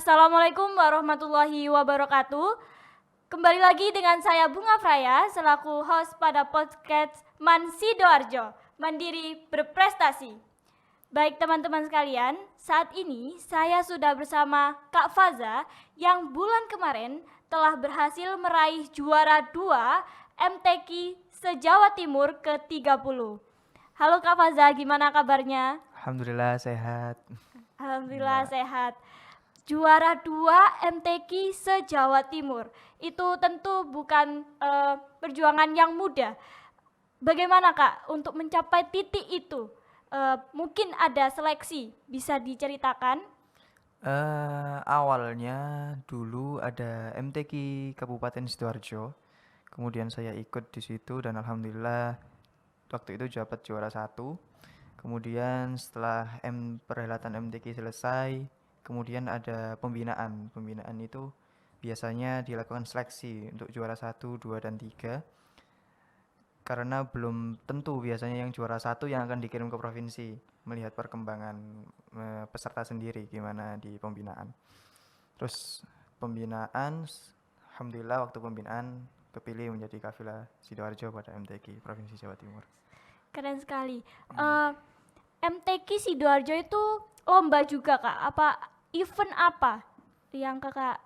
Assalamualaikum warahmatullahi wabarakatuh. Kembali lagi dengan saya Bunga Fraya selaku host pada podcast Man Sidoarjo, Mandiri Berprestasi. Baik teman-teman sekalian, saat ini saya sudah bersama Kak Faza yang bulan kemarin telah berhasil meraih juara 2 MTQ se-Jawa Timur ke-30. Halo Kak Faza, gimana kabarnya? Alhamdulillah sehat. Alhamdulillah sehat. Juara 2 MTQ se-Jawa Timur. Itu tentu bukan perjuangan yang mudah. Bagaimana Kak untuk mencapai titik itu? Mungkin ada seleksi, bisa diceritakan? Awalnya dulu ada MTQ Kabupaten Sidoarjo. Kemudian saya ikut di situ dan alhamdulillah waktu itu dapat juara 1. Kemudian setelah perhelatan MTQ selesai, kemudian ada pembinaan. Pembinaan itu biasanya dilakukan seleksi untuk juara 1, 2, dan 3. Karena belum tentu biasanya yang juara 1 yang akan dikirim ke provinsi, melihat perkembangan peserta sendiri gimana di pembinaan. Terus pembinaan, alhamdulillah waktu pembinaan kepilih menjadi Kafila Sidoarjo pada MTQ Provinsi Jawa Timur. Keren sekali. MTQ Sidoarjo itu lomba juga Kak? Event apa yang Kakak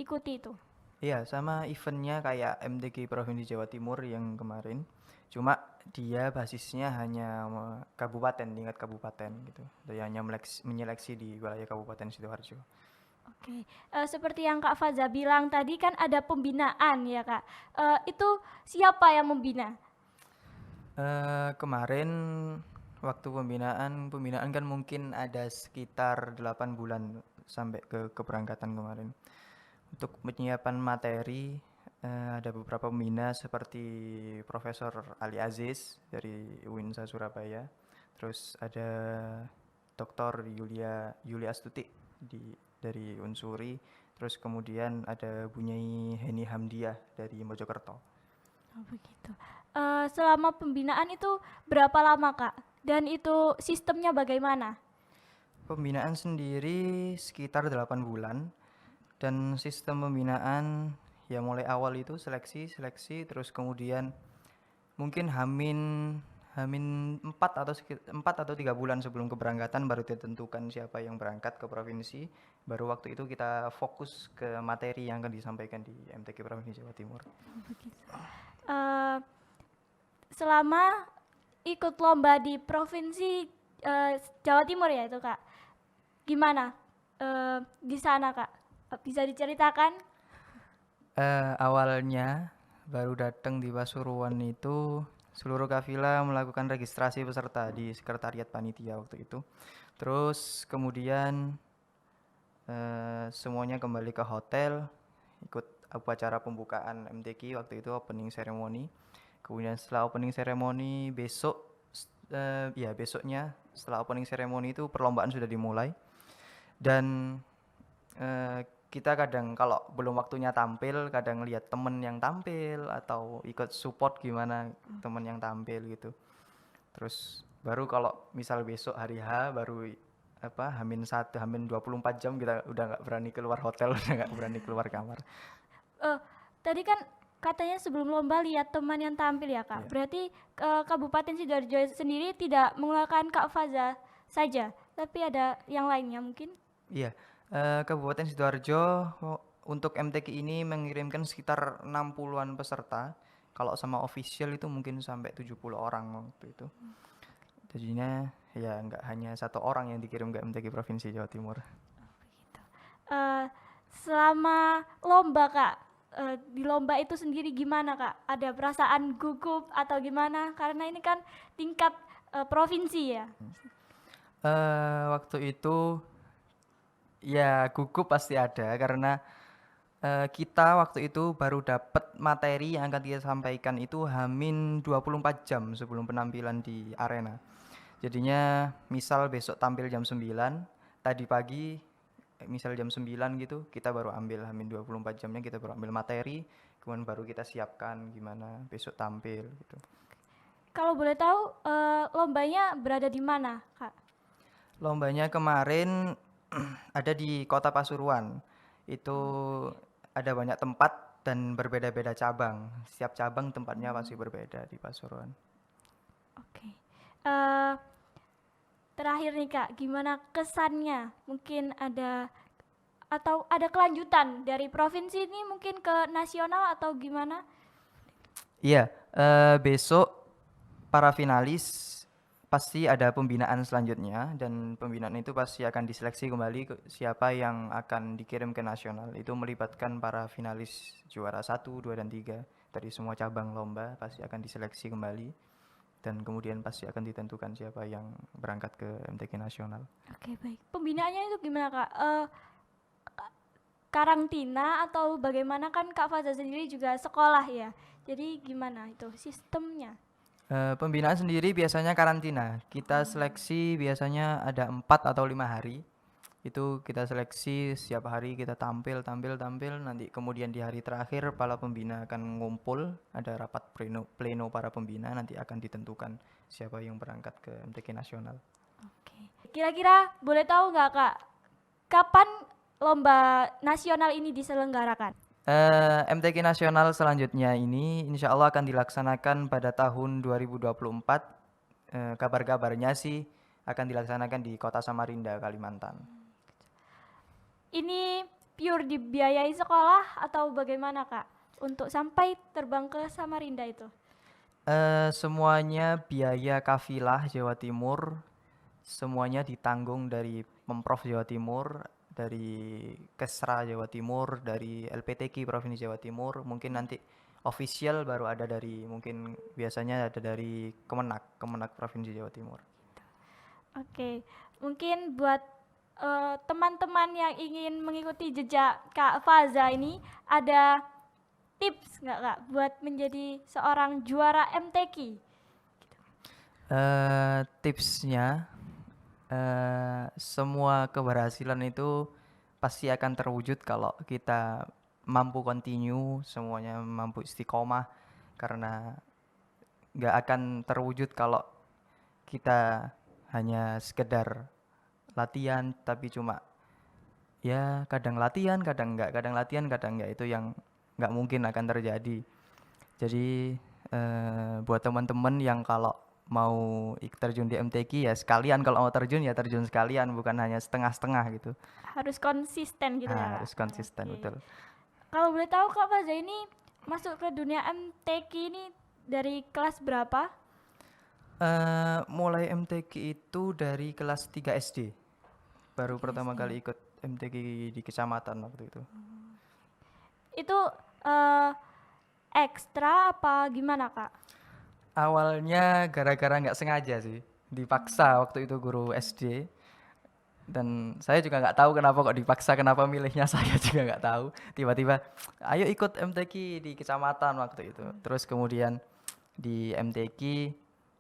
ikuti itu? Iya, sama eventnya kayak MTQ Provinsi Jawa Timur yang kemarin. Cuma dia basisnya hanya kabupaten, tingkat kabupaten gitu. Dia hanya menyeleksi di wilayah Kabupaten Sidoarjo. Oke, seperti yang Kak Faza bilang tadi kan ada pembinaan ya Kak. Itu siapa yang membina? Kemarin waktu pembinaan kan mungkin ada sekitar 8 bulan sampai ke keberangkatan kemarin. Untuk penyiapan materi ada beberapa pembina seperti Profesor Ali Aziz dari UINSA Surabaya. Terus ada Dr. Yulia Astuti dari Unsuri. Terus kemudian ada Bunyai Heni Hamdiah dari Mojokerto. Oh begitu. Selama pembinaan itu berapa lama Kak? Dan itu sistemnya bagaimana? Pembinaan sendiri sekitar 8 bulan. Dan sistem pembinaan ya mulai awal itu seleksi terus kemudian mungkin hamin 4 atau 3 bulan sebelum keberangkatan baru ditentukan siapa yang berangkat ke provinsi. Baru waktu itu kita fokus ke materi yang akan disampaikan di MTQ Provinsi Jawa Timur. Uh, selama ikut lomba di provinsi Jawa Timur ya itu Kak, gimana di sana Kak? Bisa diceritakan? Awalnya baru datang di Pasuruan itu seluruh kafilah melakukan registrasi peserta di sekretariat panitia waktu itu. Terus kemudian semuanya kembali ke hotel, ikut upacara pembukaan MTQ waktu itu opening ceremony. Kemudian setelah opening ceremony besoknya setelah opening ceremony itu perlombaan sudah dimulai. Dan kita kadang kalau belum waktunya tampil kadang lihat temen yang tampil atau ikut support gimana temen yang tampil gitu. Terus baru kalau misal besok hari H baru hamin 24 jam kita udah nggak berani keluar hotel, udah nggak berani keluar kamar. Tadi kan katanya sebelum lomba lihat teman yang tampil ya Kak. Iya. Berarti Kabupaten Sidoarjo sendiri tidak mengeluarkan Kak Faza saja, tapi ada yang lainnya mungkin? Iya, Kabupaten Sidoarjo untuk MTQ ini mengirimkan sekitar 60-an peserta. Kalau sama official itu mungkin sampai 70 orang waktu itu. Jadinya ya nggak hanya satu orang yang dikirim ke MTQ Provinsi Jawa Timur. Selama lomba Kak, di lomba itu sendiri gimana Kak? Ada perasaan gugup atau gimana? Karena ini kan tingkat provinsi ya. Waktu itu ya gugup pasti ada karena kita waktu itu baru dapat materi yang akan kita sampaikan itu hamin 24 jam sebelum penampilan di arena. Jadinya misal besok tampil jam 9, tadi pagi misal jam 9 gitu kita baru ambil hamin 24 jamnya kita baru ambil materi, kemudian baru kita siapkan gimana besok tampil gitu. Kalau boleh tahu lombanya berada di mana Kak? Lombanya kemarin ada di Kota Pasuruan. Itu ada banyak tempat dan berbeda-beda cabang. Setiap cabang tempatnya pasti berbeda di Pasuruan. Oke. Eh, Terakhir nih Kak, gimana kesannya? Mungkin ada atau ada kelanjutan dari provinsi ini mungkin ke nasional atau gimana? Iya, besok para finalis pasti ada pembinaan selanjutnya dan pembinaan itu pasti akan diseleksi kembali siapa yang akan dikirim ke nasional. Itu melibatkan para finalis juara 1, 2, dan 3 dari semua cabang lomba pasti akan diseleksi kembali dan kemudian pasti akan ditentukan siapa yang berangkat ke MTQ nasional. Oke, baik. Pembinaannya itu gimana Kak? Karantina atau bagaimana, kan Kak Faza sendiri juga sekolah ya. Jadi gimana itu sistemnya? Pembinaan sendiri biasanya karantina. Kita seleksi biasanya ada 4 atau 5 hari. Itu kita seleksi setiap hari kita tampil nanti kemudian di hari terakhir para pembina akan ngumpul, ada rapat pleno para pembina, nanti akan ditentukan siapa yang berangkat ke MTQ nasional. Oke. Kira-kira boleh tahu nggak Kak, kapan lomba nasional ini diselenggarakan? MTQ nasional selanjutnya ini insya Allah akan dilaksanakan pada tahun 2024. Kabar-kabarnya sih akan dilaksanakan di Kota Samarinda, Kalimantan. Ini pure dibiayai sekolah atau bagaimana Kak untuk sampai terbang ke Samarinda itu? Semuanya biaya kafilah Jawa Timur, semuanya ditanggung dari Pemprov Jawa Timur, dari Kesra Jawa Timur, dari LPTQ Provinsi Jawa Timur. Mungkin nanti official baru ada dari, mungkin biasanya ada dari Kemenak Provinsi Jawa Timur. Oke, mungkin buat teman-teman yang ingin mengikuti jejak Kak Faza ini, ada tips nggak Kak buat menjadi seorang juara MTQ? Tipsnya, semua keberhasilan itu pasti akan terwujud kalau kita mampu continue, semuanya mampu istiqomah, karena nggak akan terwujud kalau kita hanya sekedar latihan tapi cuma ya kadang latihan kadang enggak, itu yang nggak mungkin akan terjadi. Jadi buat teman-teman yang kalau mau terjun di MTQ ya sekalian, kalau mau terjun ya terjun sekalian, bukan hanya setengah-setengah gitu. Harus konsisten gitu ya Kak? Harus konsisten. Oke. Betul. Kalau boleh tahu Kak Faza ini masuk ke dunia MTQ ini dari kelas berapa? Mulai MTQ itu dari kelas 3 SD. Baru pertama kali ikut MTQ di kecamatan waktu itu. Itu ekstra apa gimana Kak? Awalnya gara-gara nggak sengaja sih, dipaksa waktu itu guru SD. Dan saya juga nggak tahu kenapa kok dipaksa, kenapa milihnya saya juga nggak tahu. Tiba-tiba, ayo ikut MTQ di kecamatan waktu itu. Terus kemudian di MTQ,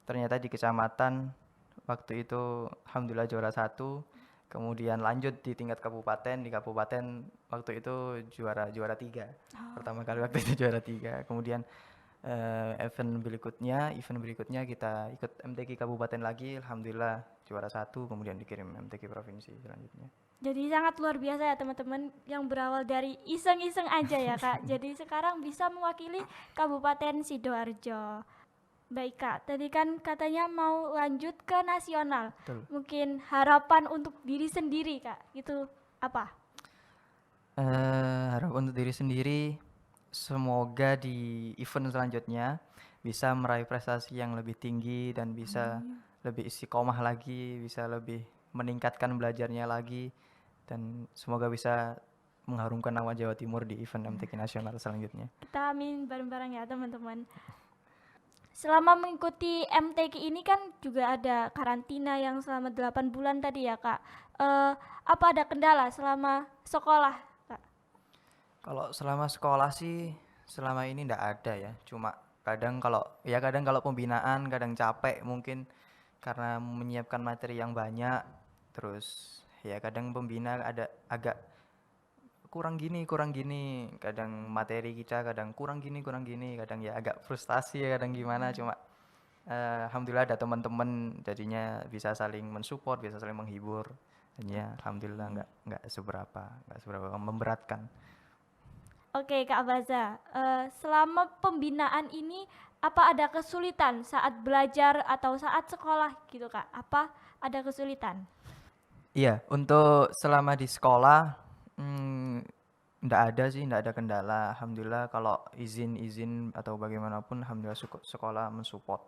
ternyata di kecamatan waktu itu alhamdulillah juara 1. Kemudian lanjut di tingkat kabupaten, di kabupaten waktu itu juara 3. Pertama kali waktu itu juara 3. Kemudian event berikutnya kita ikut MTQ kabupaten lagi, alhamdulillah juara 1, kemudian dikirim MTQ provinsi selanjutnya. Jadi sangat luar biasa ya teman-teman, yang berawal dari iseng-iseng aja ya Kak. Jadi sekarang bisa mewakili Kabupaten Sidoarjo. Baik Kak, tadi kan katanya mau lanjut ke nasional. Betul. Mungkin harapan untuk diri sendiri Kak, itu apa? Harapan untuk diri sendiri, semoga di event selanjutnya bisa meraih prestasi yang lebih tinggi dan bisa lebih istiqomah lagi, bisa lebih meningkatkan belajarnya lagi, dan semoga bisa mengharumkan nama Jawa Timur di event MTQ nasional selanjutnya. Kita amin bareng-bareng ya teman-teman. Selama mengikuti MTQ ini kan juga ada karantina yang selama 8 bulan tadi ya Kak. Apa ada kendala selama sekolah Kak? Kalau selama sekolah sih selama ini ndak ada ya. Cuma kadang kalau pembinaan kadang capek mungkin karena menyiapkan materi yang banyak. Terus ya kadang pembina ada agak kurang gini, kadang materi kita kadang kurang gini, kadang ya agak frustasi ya, kadang gimana. Cuma alhamdulillah ada teman-teman, jadinya bisa saling mensupport, bisa saling menghibur, Dan ya alhamdulillah nggak seberapa memberatkan. Oke Kak Faza, selama pembinaan ini apa ada kesulitan saat belajar atau saat sekolah gitu Kak? Apa ada kesulitan? Iya, untuk selama di sekolah, nggak ada sih, nggak ada kendala. Alhamdulillah kalau izin atau bagaimanapun, alhamdulillah sekolah mensupport.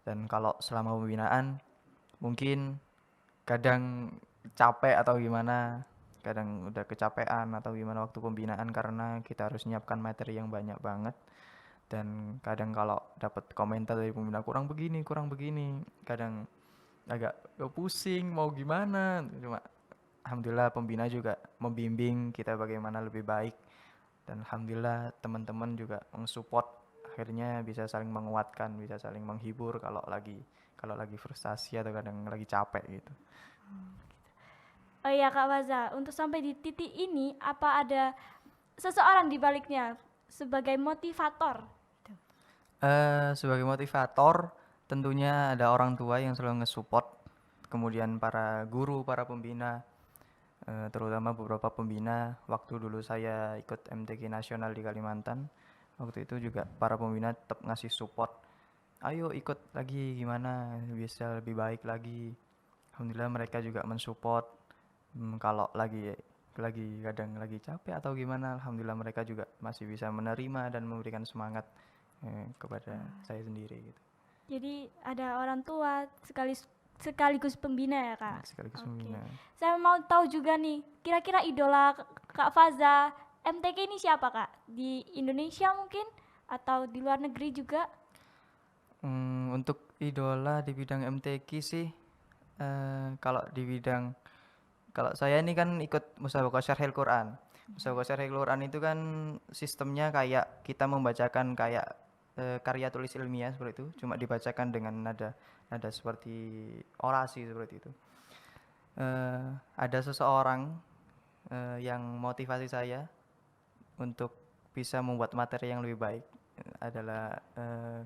Dan kalau selama pembinaan, mungkin kadang capek atau gimana, kadang udah kecapean atau gimana waktu pembinaan karena kita harus nyiapkan materi yang banyak banget. Dan kadang kalau dapat komentar dari pembina kurang begini, kadang agak pusing mau gimana. Cuma alhamdulillah pembina juga membimbing kita bagaimana lebih baik, dan alhamdulillah teman-teman juga mensupport, akhirnya bisa saling menguatkan, bisa saling menghibur kalau lagi frustasi atau kadang lagi capek gitu. Oh iya Kak Faza, untuk sampai di titik ini apa ada seseorang di baliknya sebagai motivator? Sebagai motivator tentunya ada orang tua yang selalu nge-support, kemudian para guru, para pembina, terutama beberapa pembina waktu dulu saya ikut MTQ nasional di Kalimantan. Waktu itu juga para pembina tetap ngasih support, ayo ikut lagi gimana bisa lebih baik lagi. Alhamdulillah mereka juga mensupport, kalau lagi kadang lagi capek atau gimana, alhamdulillah mereka juga masih bisa menerima dan memberikan semangat kepada saya sendiri gitu. Jadi ada orang tua sekaligus pembina ya Kak? Sekaligus Oke. membina. Saya mau tahu juga nih, kira-kira idola Kak Faza MTQ ini siapa Kak? Di Indonesia mungkin? Atau di luar negeri juga? Untuk idola di bidang MTQ sih, kalau saya ini kan ikut Musabaqah Syarhil Quran. Musabaqah Syarhil Quran itu kan sistemnya kayak kita membacakan kayak karya tulis ilmiah seperti itu, cuma dibacakan dengan nada seperti orasi seperti itu. Ada seseorang yang motivasi saya untuk bisa membuat materi yang lebih baik, adalah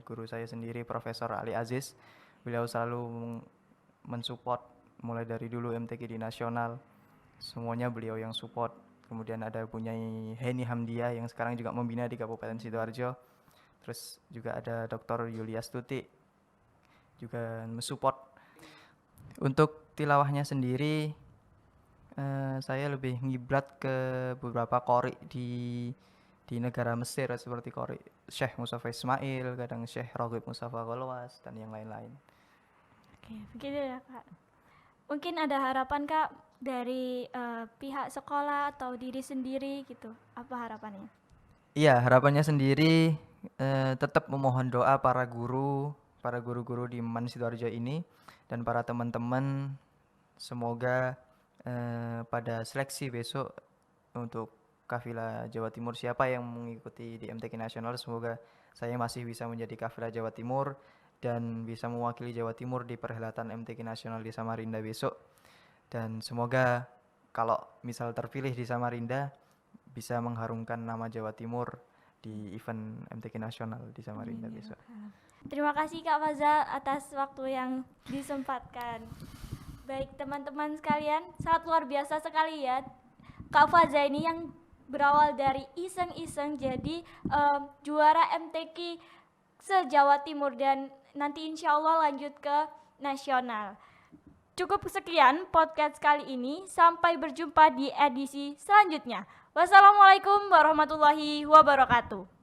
guru saya sendiri, Profesor Ali Aziz. Beliau selalu mensupport mulai dari dulu MTQ di nasional, semuanya beliau yang support. Kemudian ada punya Heni Hamdia yang sekarang juga membina di Kabupaten Sidoarjo. Terus juga ada Dr. Yulia Stuti juga mensupport. Untuk tilawahnya sendiri, saya lebih ngiblat ke beberapa qori di negara Mesir, seperti qori Syekh Mustafa Ismail, kadang Syekh Raghib Mustafa Golwas, dan yang lain-lain. Oke, begitu ya Kak. Mungkin ada harapan Kak dari pihak sekolah atau diri sendiri gitu. Apa harapannya? Iya, harapannya sendiri tetap memohon doa para guru-guru di MAN Sidoarjo ini dan para teman-teman, semoga pada seleksi besok untuk kafilah Jawa Timur siapa yang mengikuti di MTQ nasional, semoga saya masih bisa menjadi kafilah Jawa Timur dan bisa mewakili Jawa Timur di perhelatan MTQ nasional di Samarinda besok. Dan semoga kalau misal terpilih di Samarinda bisa mengharumkan nama Jawa Timur di event MTQ nasional di Samarinda besok. Terima kasih Kak Faza atas waktu yang disempatkan. Baik teman-teman sekalian, sangat luar biasa sekali ya Kak Faza ini yang berawal dari iseng-iseng jadi juara MTQ se-Jawa Timur dan nanti insya Allah lanjut ke nasional. Cukup sekian podcast kali ini, sampai berjumpa di edisi selanjutnya. Wassalamualaikum warahmatullahi wabarakatuh.